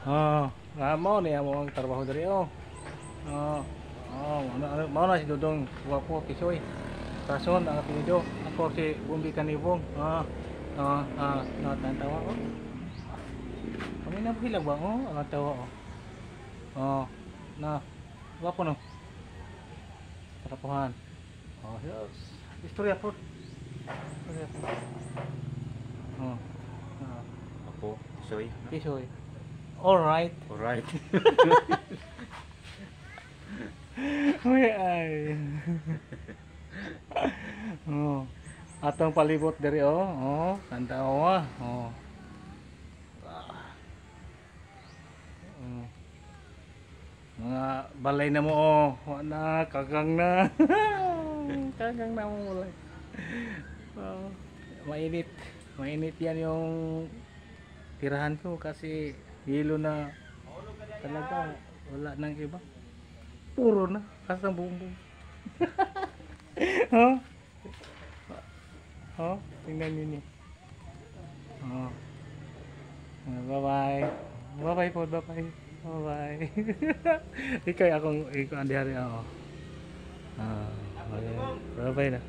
Oh, mo ni amo ang trabaho diri oh. Oh. Oh, mao na si Dudong guwapo kisoy. Rason ang apelyido. Ako si Bumbi Kanibong. Tawa oh. Kami na bilag ba oh, ang tawa oh. Oh, na. Guwapo no. Trapuhan. Oh, yes. Istorya po. Istorya po. Oh. Ako, soy. Kisoy. All right. Alright. Uy ay. Oh. Atong palibot diri oh. Oh, kantawa. Oh. Oh. Mga balay na mo oh. Wa na kagang na. Kagang na mo balay. Oh. Mainit. Mainit yan yung tirahan ko kasi hilo na talaga wala nang iba. Puro na kasang bumbong. Oh. Oh, tingnan niyo ni. Oh. Bye-bye. Bye-bye po, bye-bye. Bye-bye. Ikaw akong ikaw andi hari oh. Ah, bye-bye na.